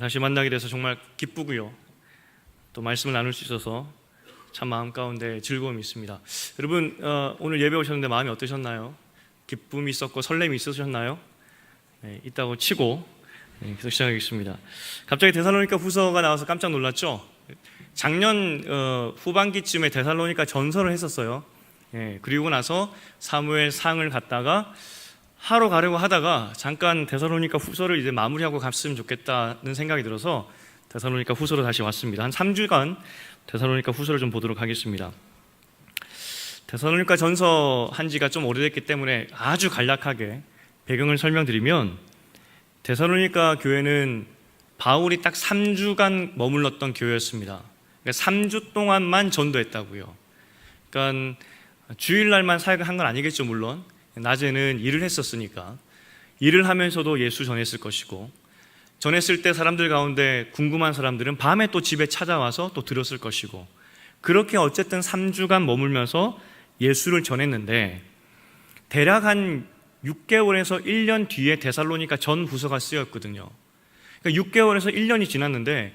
다시 만나게 돼서 정말 기쁘고요. 또 말씀을 나눌 수 있어서 참 마음 가운데 즐거움이 있습니다. 여러분 오늘 예배 오셨는데 마음이 어떠셨나요? 기쁨이 있었고 설렘이 있으셨나요? 네, 있다고 치고 계속 시작하겠습니다. 갑자기 데살로니가 후서가 나와서 깜짝 놀랐죠? 작년 후반기쯤에 데살로니가 전서를 했었어요. 그리고 나서 사무엘 상을 갔다가 하러 가려고 하다가 잠깐 데살로니가 후서를 이제 마무리하고 갔으면 좋겠다는 생각이 들어서 데살로니가 후서로 다시 왔습니다. 한 3주간 데살로니가 후서를 좀 보도록 하겠습니다. 데살로니가 전서 한 지가 좀 오래됐기 때문에 아주 간략하게 배경을 설명드리면, 데살로니가 교회는 바울이 딱 3주간 머물렀던 교회였습니다. 그러니까 3주 동안만 전도했다고요. 그러니까 주일날만 사역을 한 건 아니겠죠. 물론 낮에는 일을 했었으니까 일을 하면서도 예수 전했을 것이고, 전했을 때 사람들 가운데 궁금한 사람들은 밤에 또 집에 찾아와서 또 들었을 것이고, 그렇게 어쨌든 3주간 머물면서 예수를 전했는데, 대략 한 6개월에서 1년 뒤에 데살로니가 전 후서가 쓰였거든요. 그러니까 6개월에서 1년이 지났는데,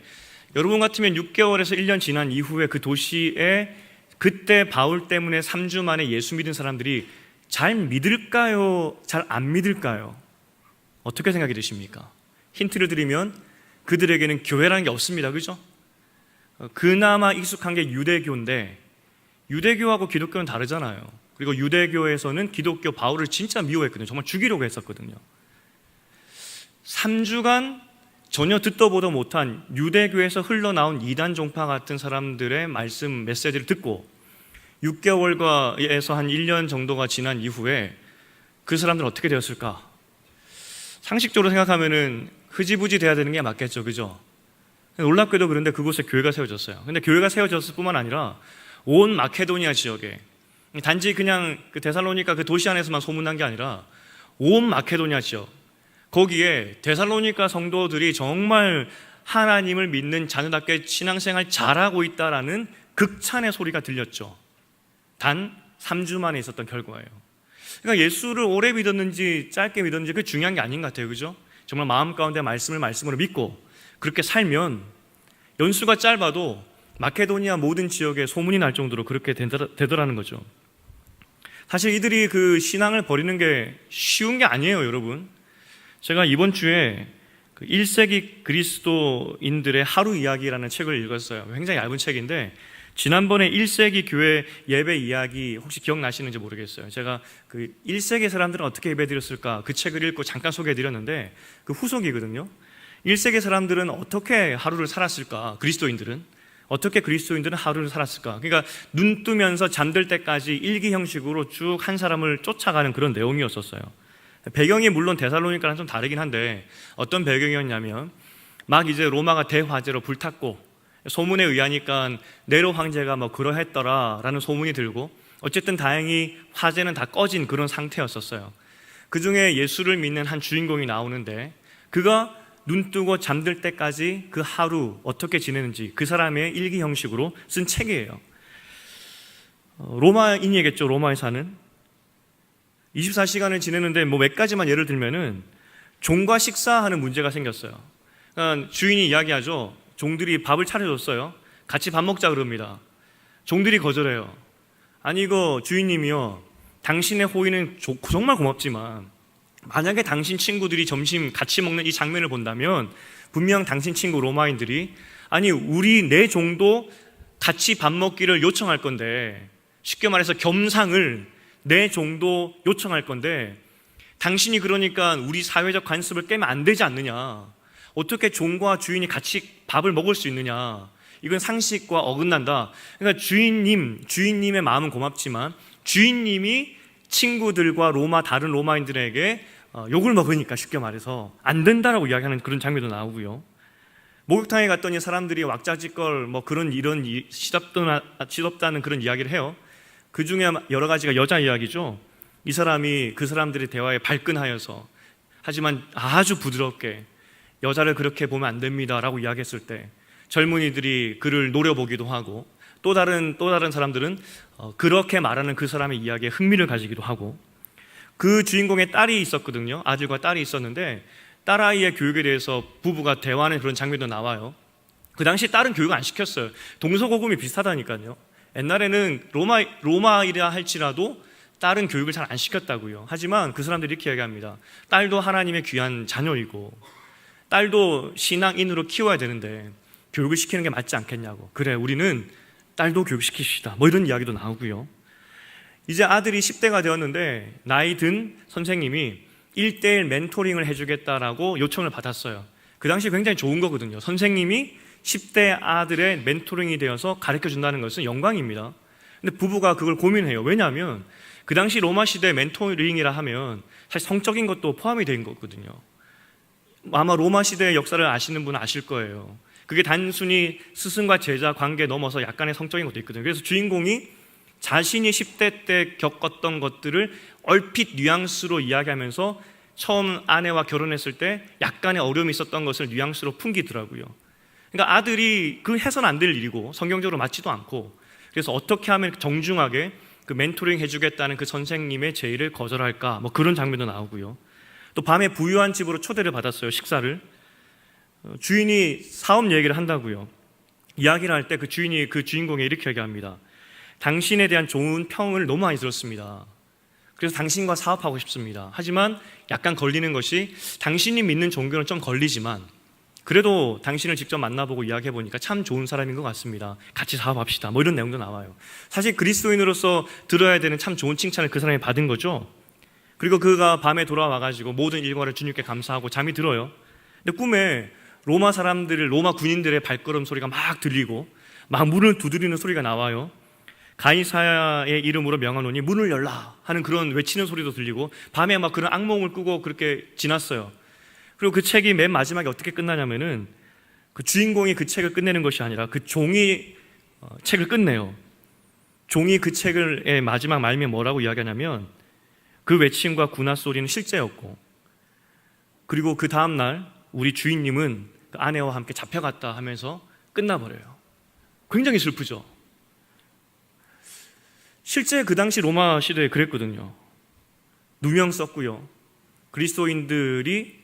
여러분 같으면 6개월에서 1년 지난 이후에 그 도시에 그때 바울 때문에 3주 만에 예수 믿은 사람들이 잘 믿을까요? 잘 안 믿을까요? 어떻게 생각이 드십니까? 힌트를 드리면 그들에게는 교회라는 게 없습니다. 그죠? 그나마 익숙한 게 유대교인데, 유대교하고 기독교는 다르잖아요. 그리고 유대교에서는 기독교 바울을 진짜 미워했거든요. 정말 죽이려고 했었거든요. 3주간 전혀 듣도 보도 못한 유대교에서 흘러나온 이단 종파 같은 사람들의 말씀 메시지를 듣고 6개월에서 한 1년 정도가 지난 이후에 그 사람들은 어떻게 되었을까? 상식적으로 생각하면은 흐지부지 돼야 되는 게 맞겠죠. 그죠? 놀랍게도 그런데 그곳에 교회가 세워졌어요. 근데 교회가 세워졌을 뿐만 아니라 온 마케도니아 지역에, 단지 그냥 그 데살로니가 그 도시 안에서만 소문난 게 아니라 온 마케도니아 지역, 거기에 데살로니가 성도들이 정말 하나님을 믿는 자녀답게 신앙생활 잘하고 있다라는 극찬의 소리가 들렸죠. 단 3주 만에 있었던 결과예요. 그러니까 예수를 오래 믿었는지 짧게 믿었는지 그게 중요한 게 아닌 것 같아요. 그죠? 정말 마음 가운데 말씀을 말씀으로 믿고 그렇게 살면 연수가 짧아도 마케도니아 모든 지역에 소문이 날 정도로 그렇게 되더라는 거죠. 사실 이들이 그 신앙을 버리는 게 쉬운 게 아니에요, 여러분. 제가 이번 주에 그 1세기 그리스도인들의 하루 이야기라는 책을 읽었어요. 굉장히 얇은 책인데, 지난번에 1세기 교회 예배 이야기 혹시 기억나시는지 모르겠어요. 제가 그 1세기 사람들은 어떻게 예배 드렸을까 그 책을 읽고 잠깐 소개해 드렸는데, 그 후속이거든요. 1세기 사람들은 어떻게 하루를 살았을까? 그리스도인들은 하루를 살았을까? 그러니까 눈 뜨면서 잠들 때까지 일기 형식으로 쭉 한 사람을 쫓아가는 그런 내용이었었어요. 배경이 물론 데살로니가랑 좀 다르긴 한데, 어떤 배경이었냐면 막 이제 로마가 대화재로 불탔고, 소문에 의하니까 네로 황제가 뭐 그러했더라라는 소문이 들고, 어쨌든 다행히 화재는 다 꺼진 그런 상태였었어요. 그 중에 예수를 믿는 한 주인공이 나오는데, 그가 눈 뜨고 잠들 때까지 그 하루 어떻게 지내는지 그 사람의 일기 형식으로 쓴 책이에요. 로마인이겠죠. 로마에 사는 24시간을 지내는데 뭐 몇 가지만 예를 들면은 종과 식사하는 문제가 생겼어요. 그러니까 주인이 이야기하죠. 종들이 밥을 차려줬어요. 같이 밥 먹자 그럽니다. 종들이 거절해요. 아니 이거 주인님이요, 당신의 호의는 정말 고맙지만 만약에 당신 친구들이 점심 같이 먹는 이 장면을 본다면 분명 당신 친구 로마인들이, 아니 우리 네 종도 같이 밥 먹기를 요청할 건데, 쉽게 말해서 겸상을 네 종도 요청할 건데, 당신이 그러니까 우리 사회적 관습을 깨면 안 되지 않느냐, 어떻게 종과 주인이 같이 밥을 먹을 수 있느냐, 이건 상식과 어긋난다. 그러니까 주인님의 마음은 고맙지만 주인님이 친구들과 다른 로마인들에게 욕을 먹으니까 쉽게 말해서 안 된다라고 이야기하는 그런 장면도 나오고요. 목욕탕에 갔더니 사람들이 왁자지껄 뭐 이런 시덥다는 그런 이야기를 해요. 그 중에 여러 가지가 여자 이야기죠. 이 사람이 그 사람들의 대화에 발끈하여서, 하지만 아주 부드럽게 여자를 그렇게 보면 안 됩니다라고 이야기했을 때 젊은이들이 그를 노려보기도 하고, 또 다른 사람들은 그렇게 말하는 그 사람의 이야기에 흥미를 가지기도 하고, 그 주인공의 딸이 있었거든요. 아들과 딸이 있었는데 딸아이의 교육에 대해서 부부가 대화하는 그런 장면도 나와요. 그 당시 딸은 교육을 안 시켰어요. 동서고금이 비슷하다니까요. 옛날에는 로마이라 할지라도 딸은 교육을 잘 안 시켰다고요. 하지만 그 사람들이 이렇게 이야기합니다. 딸도 하나님의 귀한 자녀이고 딸도 신앙인으로 키워야 되는데 교육을 시키는 게 맞지 않겠냐고. 그래, 우리는 딸도 교육시킵시다. 뭐 이런 이야기도 나오고요. 이제 아들이 10대가 되었는데 나이 든 선생님이 1:1 멘토링을 해주겠다라고 요청을 받았어요. 그 당시 굉장히 좋은 거거든요. 선생님이 10대 아들의 멘토링이 되어서 가르쳐준다는 것은 영광입니다. 근데 부부가 그걸 고민해요. 왜냐하면 그 당시 로마 시대 멘토링이라 하면 사실 성적인 것도 포함이 된 거거든요. 아마 로마 시대의 역사를 아시는 분은 아실 거예요. 그게 단순히 스승과 제자 관계 넘어서 약간의 성적인 것도 있거든요. 그래서 주인공이 자신이 10대 때 겪었던 것들을 얼핏 뉘앙스로 이야기하면서 처음 아내와 결혼했을 때 약간의 어려움이 있었던 것을 뉘앙스로 풍기더라고요. 그러니까 아들이 그 해서는 안 될 일이고 성경적으로 맞지도 않고, 그래서 어떻게 하면 정중하게 그 멘토링 해주겠다는 그 선생님의 제의를 거절할까, 뭐 그런 장면도 나오고요. 또 밤에 부유한 집으로 초대를 받았어요. 식사를. 주인이 사업 얘기를 한다고요. 이야기를 할 때 그 주인이 그 주인공에 이렇게 얘기합니다. 당신에 대한 좋은 평을 너무 많이 들었습니다. 그래서 당신과 사업하고 싶습니다. 하지만 약간 걸리는 것이, 당신이 믿는 종교는 좀 걸리지만 그래도 당신을 직접 만나보고 이야기해보니까 참 좋은 사람인 것 같습니다. 같이 사업합시다. 뭐 이런 내용도 나와요. 사실 그리스도인으로서 들어야 되는 참 좋은 칭찬을 그 사람이 받은 거죠. 그리고 그가 밤에 돌아와가지고 모든 일과를 주님께 감사하고 잠이 들어요. 근데 꿈에 로마 사람들을, 로마 군인들의 발걸음 소리가 막 들리고 막 문을 두드리는 소리가 나와요. 가이사야의 이름으로 명하노니 문을 열라 하는 그런 외치는 소리도 들리고, 밤에 막 그런 악몽을 꾸고 그렇게 지났어요. 그리고 그 책이 맨 마지막에 어떻게 끝나냐면은 그 주인공이 그 책을 끝내는 것이 아니라 그 종이 책을 끝내요. 종이 그 책의 마지막 말미에 뭐라고 이야기하냐면 그 외침과 군화 소리는 실제였고, 그리고 그 다음날 우리 주인님은 그 아내와 함께 잡혀갔다 하면서 끝나버려요. 굉장히 슬프죠. 실제 그 당시 로마 시대에 그랬거든요. 누명 썼고요. 그리스도인들이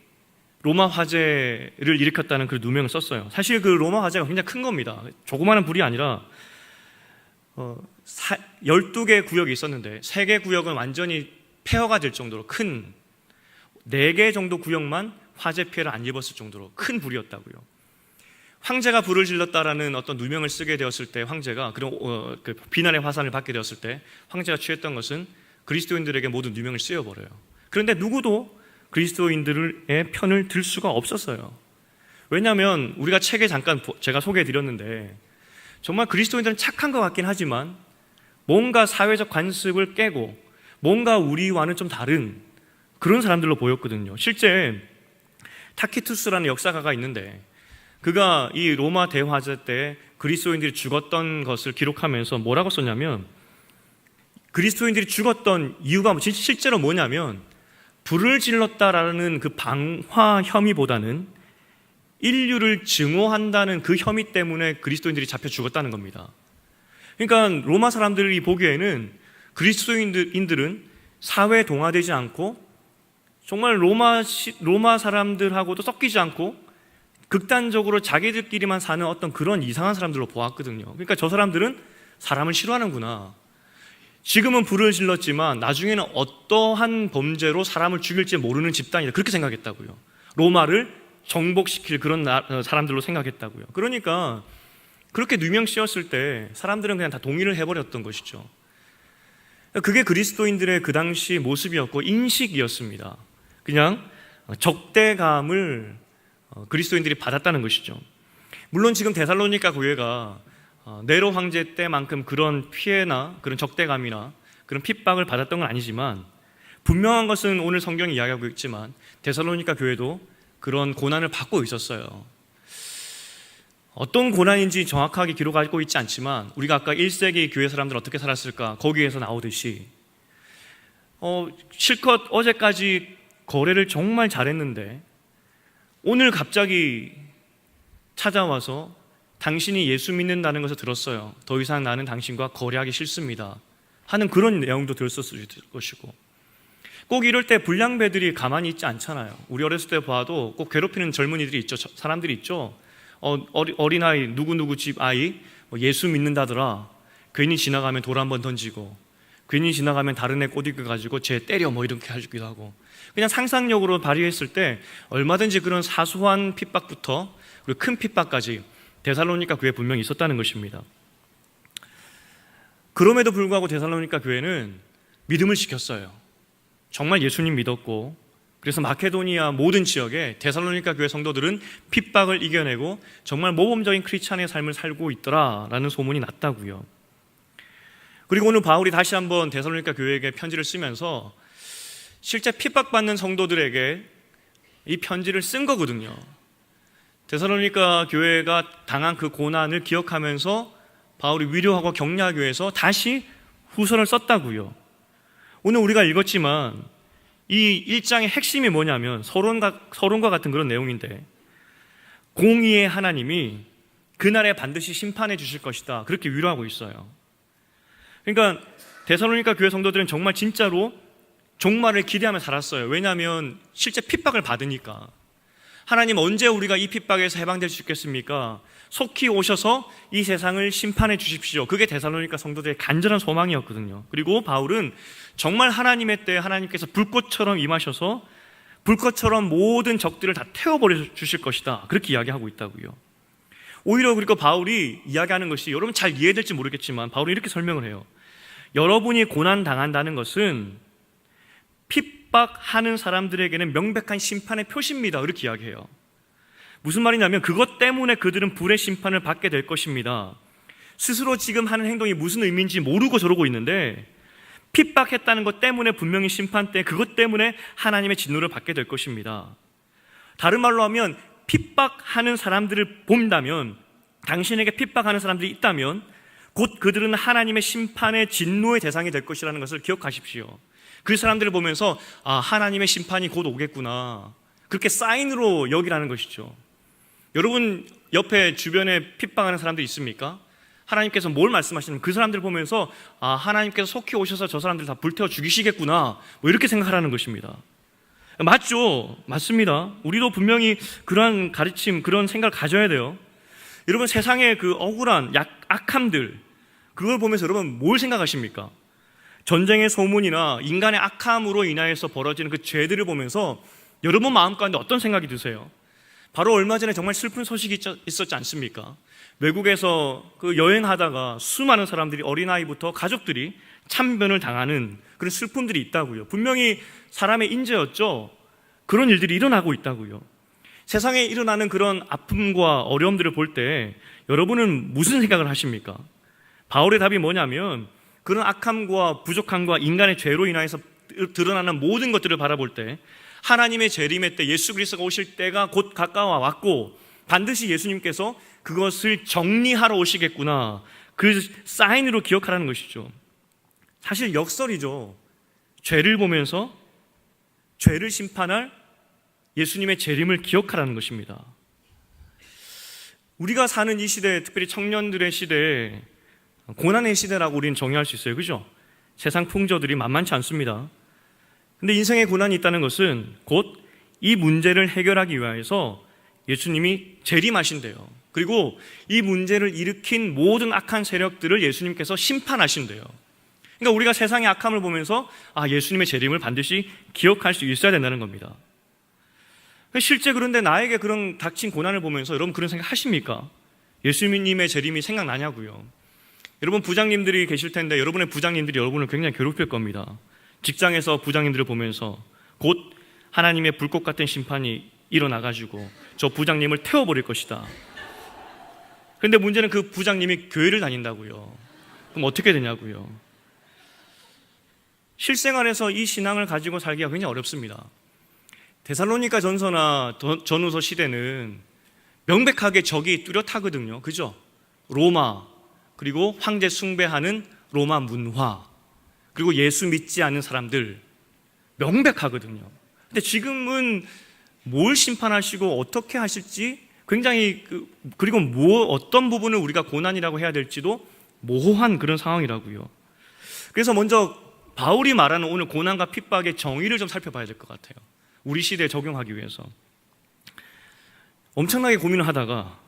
로마 화재를 일으켰다는 그 누명을 썼어요. 사실 그 로마 화재가 굉장히 큰 겁니다. 조그마한 불이 아니라 12개 구역이 있었는데 3개 구역은 완전히 폐허가 될 정도로 큰, 4개 정도 구역만 화재 피해를 안 입었을 정도로 큰 불이었다고요. 황제가 불을 질렀다라는 어떤 누명을 쓰게 되었을 때, 황제가 그런 그 비난의 화살을 받게 되었을 때 황제가 취했던 것은 그리스도인들에게 모든 누명을 씌워버려요. 그런데 누구도 그리스도인들의 편을 들 수가 없었어요. 왜냐하면 우리가 책에 잠깐 제가 소개해드렸는데 정말 그리스도인들은 착한 것 같긴 하지만 뭔가 사회적 관습을 깨고 뭔가 우리와는 좀 다른 그런 사람들로 보였거든요. 실제 타키투스라는 역사가가 있는데 그가 이 로마 대화재 때 그리스도인들이 죽었던 것을 기록하면서 뭐라고 썼냐면, 그리스도인들이 죽었던 이유가 실제로 뭐냐면 불을 질렀다라는 그 방화 혐의보다는 인류를 증오한다는 그 혐의 때문에 그리스도인들이 잡혀 죽었다는 겁니다. 그러니까 로마 사람들이 보기에는 그리스도인들은 사회에 동화되지 않고 정말 로마 사람들하고도 섞이지 않고 극단적으로 자기들끼리만 사는 어떤 그런 이상한 사람들로 보았거든요. 그러니까 저 사람들은 사람을 싫어하는구나. 지금은 불을 질렀지만 나중에는 어떠한 범죄로 사람을 죽일지 모르는 집단이다, 그렇게 생각했다고요. 로마를 정복시킬 그런 사람들로 생각했다고요. 그러니까 그렇게 누명 씌웠을 때 사람들은 그냥 다 동의를 해버렸던 것이죠. 그게 그리스도인들의 그 당시 모습이었고 인식이었습니다. 그냥 적대감을 그리스도인들이 받았다는 것이죠. 물론 지금 데살로니가 교회가 네로 황제 때만큼 그런 피해나 그런 적대감이나 그런 핍박을 받았던 건 아니지만, 분명한 것은 오늘 성경이 이야기하고 있지만 데살로니가 교회도 그런 고난을 받고 있었어요. 어떤 고난인지 정확하게 기록하고 있지 않지만 우리가 아까 1세기 교회 사람들 어떻게 살았을까 거기에서 나오듯이 실컷 어제까지 거래를 정말 잘했는데 오늘 갑자기 찾아와서 당신이 예수 믿는다는 것을 들었어요. 더 이상 나는 당신과 거래하기 싫습니다 하는 그런 내용도 들었을 것이고, 꼭 이럴 때 불량배들이 가만히 있지 않잖아요. 우리 어렸을 때 봐도 꼭 괴롭히는 젊은이들이 있죠. 사람들이 있죠. 어린아이 누구누구 집 아이 예수 믿는다더라. 괜히 지나가면 돌 한번 던지고, 괜히 지나가면 다른 애 꼬드겨 가지고 쟤 때려 이렇게 하기도 하고. 그냥 상상력으로 발휘했을 때 얼마든지 그런 사소한 핍박부터 그리고 큰 핍박까지 데살로니가 교회에 분명히 있었다는 것입니다. 그럼에도 불구하고 데살로니가 교회는 믿음을 지켰어요. 정말 예수님 믿었고, 그래서 마케도니아 모든 지역에 데살로니가 교회 성도들은 핍박을 이겨내고 정말 모범적인 크리스찬의 삶을 살고 있더라라는 소문이 났다고요. 그리고 오늘 바울이 다시 한번 데살로니가 교회에게 편지를 쓰면서 실제 핍박받는 성도들에게 이 편지를 쓴 거거든요. 데살로니가 교회가 당한 그 고난을 기억하면서 바울이 위로하고 격려하기 위해서 다시 후서를 썼다고요. 오늘 우리가 읽었지만 이 1장의 핵심이 뭐냐면 서론과 같은 그런 내용인데, 공의의 하나님이 그날에 반드시 심판해 주실 것이다, 그렇게 위로하고 있어요. 그러니까 데살로니가 교회 성도들은 정말 진짜로 종말을 기대하며 살았어요. 왜냐하면 실제 핍박을 받으니까. 하나님, 언제 우리가 이 핍박에서 해방될 수 있겠습니까? 속히 오셔서 이 세상을 심판해 주십시오. 그게 데살로니가 성도들의 간절한 소망이었거든요. 그리고 바울은 정말 하나님의 때에 하나님께서 불꽃처럼 임하셔서 불꽃처럼 모든 적들을 다 태워버려 주실 것이다, 그렇게 이야기하고 있다고요. 오히려 그리고 바울이 이야기하는 것이, 여러분 잘 이해될지 모르겠지만 바울이 이렇게 설명을 해요. 여러분이 고난당한다는 것은 핍박하는 사람들에게는 명백한 심판의 표시입니다, 이렇게 이야기해요. 무슨 말이냐면 그것 때문에 그들은 불의 심판을 받게 될 것입니다. 스스로 지금 하는 행동이 무슨 의미인지 모르고 저러고 있는데 핍박했다는 것 때문에 분명히 심판 때 그것 때문에 하나님의 진노를 받게 될 것입니다. 다른 말로 하면 핍박하는 사람들을 본다면, 당신에게 핍박하는 사람들이 있다면 곧 그들은 하나님의 심판의 진노의 대상이 될 것이라는 것을 기억하십시오. 그 사람들을 보면서 하나님의 심판이 곧 오겠구나, 그렇게 사인으로 여기라는 것이죠. 여러분 옆에 주변에 핍박하는 사람들이 있습니까? 하나님께서 뭘 말씀하시냐면 그 사람들을 보면서 하나님께서 속히 오셔서 저 사람들 다 불태워 죽이시겠구나, 이렇게 생각하라는 것입니다. 맞죠? 맞습니다. 우리도 분명히 그러한 가르침, 그런 생각을 가져야 돼요. 여러분, 세상의 그 억울한 악함들, 그걸 보면서 여러분 뭘 생각하십니까? 전쟁의 소문이나 인간의 악함으로 인하여서 벌어지는 그 죄들을 보면서 여러분 마음 가운데 어떤 생각이 드세요? 바로 얼마 전에 정말 슬픈 소식이 있었지 않습니까? 외국에서 그 여행하다가 수많은 사람들이, 어린아이부터 가족들이 참변을 당하는 그런 슬픔들이 있다고요. 분명히 사람의 인재였죠. 그런 일들이 일어나고 있다고요. 세상에 일어나는 그런 아픔과 어려움들을 볼 때 여러분은 무슨 생각을 하십니까? 바울의 답이 뭐냐면, 그런 악함과 부족함과 인간의 죄로 인하여서 드러나는 모든 것들을 바라볼 때 하나님의 재림의 때, 예수 그리스도가 오실 때가 곧 가까워 왔고 반드시 예수님께서 그것을 정리하러 오시겠구나, 그 사인으로 기억하라는 것이죠. 사실 역설이죠. 죄를 보면서 죄를 심판할 예수님의 재림을 기억하라는 것입니다. 우리가 사는 이 시대, 특별히 청년들의 시대에 고난의 시대라고 우리는 정의할 수 있어요. 그죠? 세상 풍조들이 만만치 않습니다. 근데 인생에 고난이 있다는 것은 곧 이 문제를 해결하기 위해서 예수님이 재림하신대요. 그리고 이 문제를 일으킨 모든 악한 세력들을 예수님께서 심판하신대요. 그러니까 우리가 세상의 악함을 보면서 예수님의 재림을 반드시 기억할 수 있어야 된다는 겁니다. 실제 그런데 나에게 그런 닥친 고난을 보면서 여러분 그런 생각 하십니까? 예수님의 재림이 생각나냐고요. 여러분 부장님들이 계실 텐데 여러분의 부장님들이 여러분을 굉장히 괴롭힐 겁니다. 직장에서 부장님들을 보면서 곧 하나님의 불꽃 같은 심판이 일어나가지고 저 부장님을 태워버릴 것이다. 그런데 문제는 그 부장님이 교회를 다닌다고요. 그럼 어떻게 되냐고요. 실생활에서 이 신앙을 가지고 살기가 굉장히 어렵습니다. 데살로니가 전서나 전후서 시대는 명백하게 적이 뚜렷하거든요. 그죠? 로마, 그리고 황제 숭배하는 로마 문화, 그리고 예수 믿지 않는 사람들, 명백하거든요. 근데 지금은 뭘 심판하시고 어떻게 하실지 굉장히 그리고 어떤 부분을 우리가 고난이라고 해야 될지도 모호한 그런 상황이라고요. 그래서 먼저 바울이 말하는 오늘 고난과 핍박의 정의를 좀 살펴봐야 될 것 같아요. 우리 시대에 적용하기 위해서. 엄청나게 고민을 하다가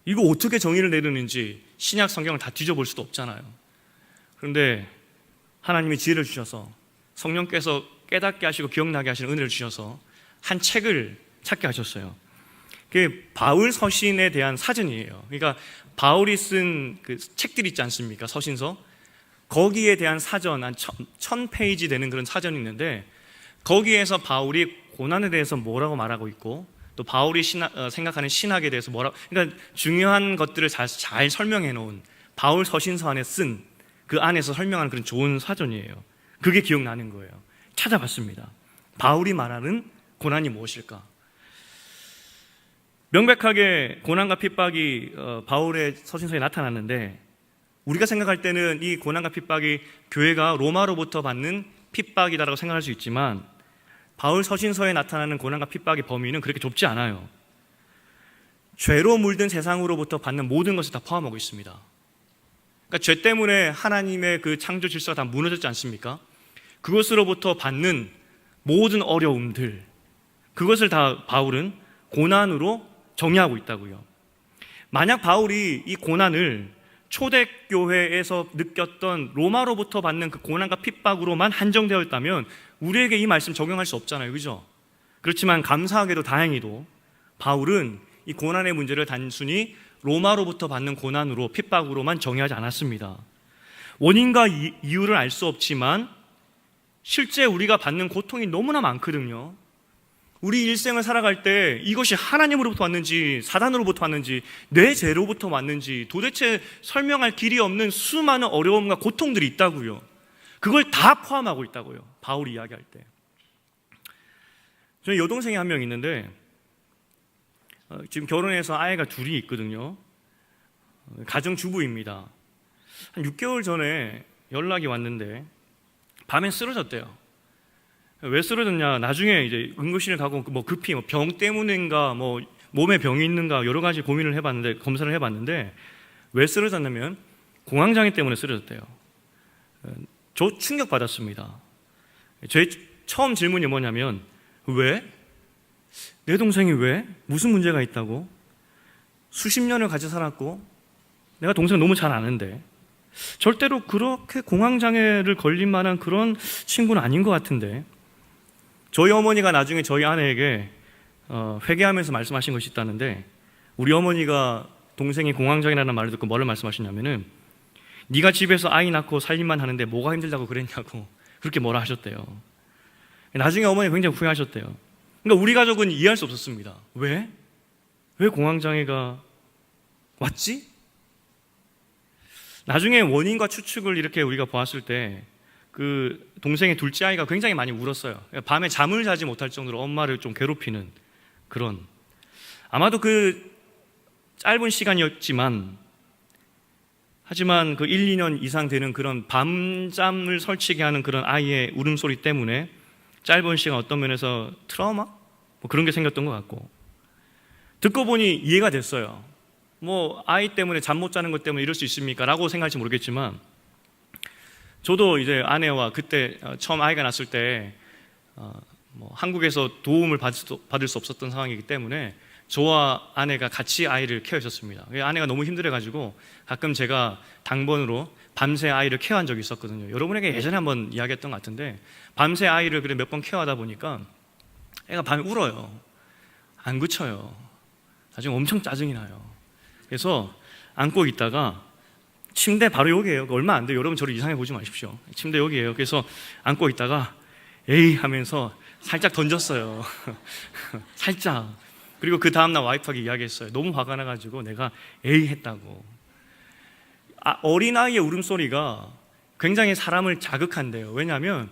이거 어떻게 정의를 내리는지 신약 성경을 다 뒤져볼 수도 없잖아요. 그런데 하나님이 지혜를 주셔서 성령께서 깨닫게 하시고 기억나게 하시는 은혜를 주셔서 한 책을 찾게 하셨어요. 그게 바울 서신에 대한 사전이에요. 그러니까 바울이 쓴 그 책들 있지 않습니까? 서신서. 거기에 대한 사전, 한 1000페이지 되는 그런 사전이 있는데 거기에서 바울이 고난에 대해서 뭐라고 말하고 있고 또 바울이 생각하는 신학에 대해서 뭐라고, 그러니까 중요한 것들을 잘 설명해 놓은 바울 서신서 안에 쓴 그 안에서 설명하는 그런 좋은 사전이에요. 그게 기억나는 거예요. 찾아봤습니다. 바울이 말하는 고난이 무엇일까? 명백하게 고난과 핍박이 바울의 서신서에 나타났는데 우리가 생각할 때는 이 고난과 핍박이 교회가 로마로부터 받는 핍박이다라고 생각할 수 있지만 바울 서신서에 나타나는 고난과 핍박의 범위는 그렇게 좁지 않아요. 죄로 물든 세상으로부터 받는 모든 것을 다 포함하고 있습니다. 그러니까 죄 때문에 하나님의 그 창조 질서가 다 무너졌지 않습니까? 그것으로부터 받는 모든 어려움들, 그것을 다 바울은 고난으로 정의하고 있다고요. 만약 바울이 이 고난을 초대교회에서 느꼈던 로마로부터 받는 그 고난과 핍박으로만 한정되어 있다면 우리에게 이 말씀 적용할 수 없잖아요. 그죠? 그렇지만 감사하게도 다행히도 바울은 이 고난의 문제를 단순히 로마로부터 받는 고난으로 핍박으로만 정의하지 않았습니다. 원인과 이유를 알 수 없지만 실제 우리가 받는 고통이 너무나 많거든요. 우리 일생을 살아갈 때 이것이 하나님으로부터 왔는지 사단으로부터 왔는지 내 죄로부터 왔는지 도대체 설명할 길이 없는 수많은 어려움과 고통들이 있다고요. 그걸 다 포함하고 있다고요. 바울이 이야기할 때. 저는 여동생이 한 명 있는데 지금 결혼해서 아이가 둘이 있거든요. 가정주부입니다. 한 6개월 전에 연락이 왔는데 밤에 쓰러졌대요. 왜 쓰러졌냐? 나중에 이제 응급실에 가고 뭐 급히 병 때문인가 뭐 몸에 병이 있는가 여러 가지 고민을 해봤는데 검사를 해봤는데 왜 쓰러졌냐면 공황장애 때문에 쓰러졌대요. 저 충격 받았습니다. 제 처음 질문이 뭐냐면 왜? 내 동생이 왜? 무슨 문제가 있다고? 수십 년을 같이 살았고 내가 동생 너무 잘 아는데 절대로 그렇게 공황장애를 걸릴 만한 그런 친구는 아닌 것 같은데 저희 어머니가 나중에 저희 아내에게 회개하면서 말씀하신 것이 있다는데 우리 어머니가 동생이 공황장애라는 말을 듣고 뭐를 말씀하시냐면은 네가 집에서 아이 낳고 살림만 하는데 뭐가 힘들다고 그랬냐고 그렇게 뭐라 하셨대요. 나중에 어머니가 굉장히 후회하셨대요. 그러니까 우리 가족은 이해할 수 없었습니다. 왜? 왜 공황장애가 왔지? 나중에 원인과 추측을 이렇게 우리가 보았을 때 그 동생의 둘째 아이가 굉장히 많이 울었어요. 밤에 잠을 자지 못할 정도로 엄마를 좀 괴롭히는 그런, 아마도 그 짧은 시간이었지만 하지만 그 1, 2년 이상 되는 그런 밤잠을 설치게 하는 그런 아이의 울음소리 때문에 짧은 시간 어떤 면에서 트라우마? 뭐 그런 게 생겼던 것 같고 듣고 보니 이해가 됐어요. 뭐 아이 때문에 잠 못 자는 것 때문에 이럴 수 있습니까? 라고 생각할지 모르겠지만 저도 이제 아내와 그때 처음 아이가 났을 때 뭐 한국에서 도움을 받을 수 없었던 상황이기 때문에 저와 아내가 같이 아이를 케어했었습니다. 아내가 너무 힘들어가지고 가끔 제가 당번으로 밤새 아이를 케어한 적이 있었거든요. 여러분에게 예전에 한번 이야기했던 것 같은데 밤새 아이를 그래 몇 번 케어하다 보니까 애가 밤에 울어요. 안 그쳐요. 나중에 엄청 짜증이 나요. 그래서 안고 있다가 침대 바로 여기에요. 얼마 안 돼요. 여러분 저를 이상해 보지 마십시오. 침대 여기에요. 그래서 안고 있다가 에이 하면서 살짝 던졌어요. 살짝. 그리고 그 다음날 와이프에게 이야기했어요. 너무 화가 나가지고 내가 에이 했다고. 어린아이의 울음소리가 굉장히 사람을 자극한대요. 왜냐하면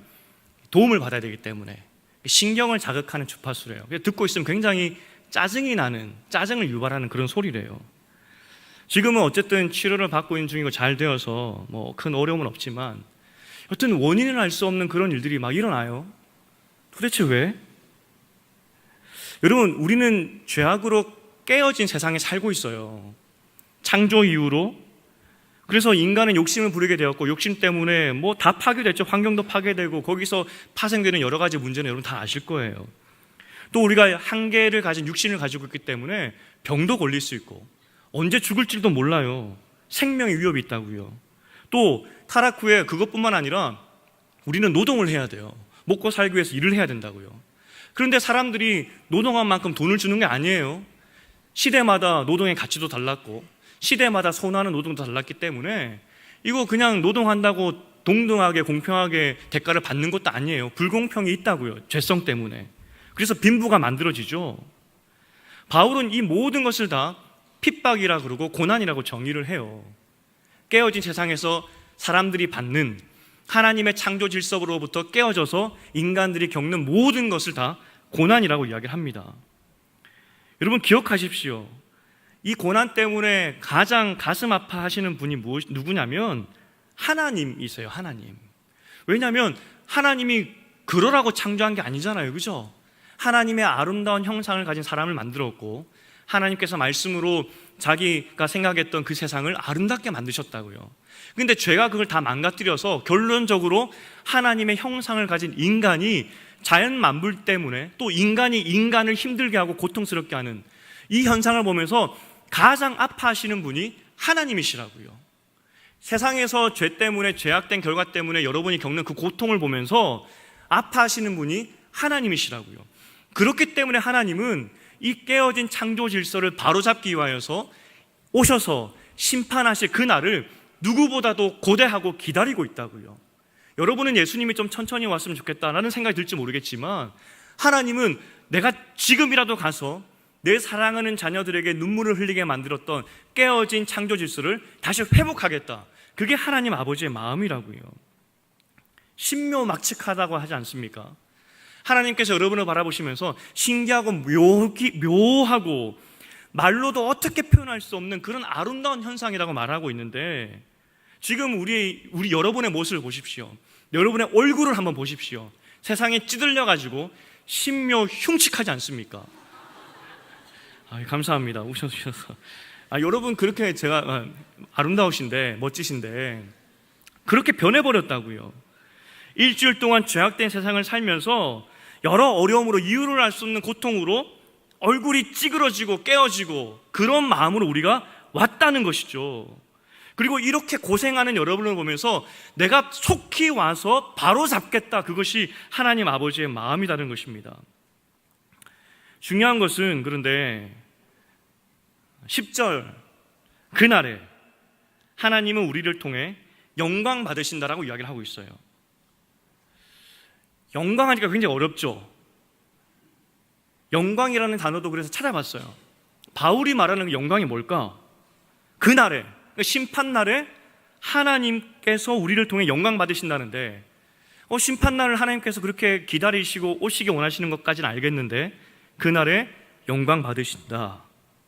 도움을 받아야 되기 때문에 신경을 자극하는 주파수래요. 듣고 있으면 굉장히 짜증이 나는, 짜증을 유발하는 그런 소리래요. 지금은 어쨌든 치료를 받고 있는 중이고 잘 되어서 뭐 큰 어려움은 없지만 여튼 원인을 알 수 없는 그런 일들이 막 일어나요. 도대체 왜? 여러분, 우리는 죄악으로 깨어진 세상에 살고 있어요. 창조 이후로. 그래서 인간은 욕심을 부리게 되었고 욕심 때문에 뭐 다 파괴됐죠. 환경도 파괴되고 거기서 파생되는 여러 가지 문제는 여러분 다 아실 거예요. 또 우리가 한계를 가진 육신을 가지고 있기 때문에 병도 걸릴 수 있고 언제 죽을지도 몰라요. 생명의 위협이 있다고요. 또 타락 후에 그것뿐만 아니라 우리는 노동을 해야 돼요. 먹고 살기 위해서 일을 해야 된다고요. 그런데 사람들이 노동한 만큼 돈을 주는 게 아니에요. 시대마다 노동의 가치도 달랐고 시대마다 선호하는 노동도 달랐기 때문에 이거 그냥 노동한다고 동등하게 공평하게 대가를 받는 것도 아니에요. 불공평이 있다고요. 죄성 때문에. 그래서 빈부가 만들어지죠. 바울은 이 모든 것을 다 핍박이라 그러고 고난이라고 정의를 해요. 깨어진 세상에서 사람들이 받는 하나님의 창조 질서로부터 깨어져서 인간들이 겪는 모든 것을 다 고난이라고 이야기를 합니다. 여러분 기억하십시오. 이 고난 때문에 가장 가슴 아파하시는 분이 누구냐면 하나님이세요. 하나님. 왜냐하면 하나님이 그러라고 창조한 게 아니잖아요. 그죠? 하나님의 아름다운 형상을 가진 사람을 만들었고 하나님께서 말씀으로 자기가 생각했던 그 세상을 아름답게 만드셨다고요. 근데 죄가 그걸 다 망가뜨려서 결론적으로 하나님의 형상을 가진 인간이 자연 만물 때문에 또 인간이 인간을 힘들게 하고 고통스럽게 하는 이 현상을 보면서 가장 아파하시는 분이 하나님이시라고요. 세상에서 죄 때문에 죄악된 결과 때문에 여러분이 겪는 그 고통을 보면서 아파하시는 분이 하나님이시라고요. 그렇기 때문에 하나님은 이 깨어진 창조 질서를 바로잡기 위하여서 오셔서 심판하실 그날을 누구보다도 고대하고 기다리고 있다고요. 여러분은 예수님이 좀 천천히 왔으면 좋겠다라는 생각이 들지 모르겠지만 하나님은 내가 지금이라도 가서 내 사랑하는 자녀들에게 눈물을 흘리게 만들었던 깨어진 창조 질서를 다시 회복하겠다. 그게 하나님 아버지의 마음이라고요. 신묘막측하다고 하지 않습니까? 하나님께서 여러분을 바라보시면서 신기하고 묘하고 말로도 어떻게 표현할 수 없는 그런 아름다운 현상이라고 말하고 있는데 지금 우리 여러분의 모습을 보십시오. 여러분의 얼굴을 한번 보십시오. 세상에 찌들려가지고 신묘 흉측하지 않습니까? 감사합니다. 웃어주셔서. 여러분 그렇게 제가 아름다우신데 멋지신데 그렇게 변해버렸다고요. 일주일 동안 죄악된 세상을 살면서 여러 어려움으로 이유를 알 수 없는 고통으로 얼굴이 찌그러지고 깨어지고 그런 마음으로 우리가 왔다는 것이죠. 그리고 이렇게 고생하는 여러분을 보면서 내가 속히 와서 바로 잡겠다. 그것이 하나님 아버지의 마음이라는 것입니다. 중요한 것은 그런데 10절 그날에 하나님은 우리를 통해 영광 받으신다라고 이야기를 하고 있어요. 영광하니까 굉장히 어렵죠. 영광이라는 단어도 그래서 찾아봤어요. 바울이 말하는 그 영광이 뭘까? 그날에, 그러니까 심판날에 하나님께서 우리를 통해 영광 받으신다는데 심판날을 하나님께서 그렇게 기다리시고 오시기 원하시는 것까지는 알겠는데 그날에 영광 받으신다.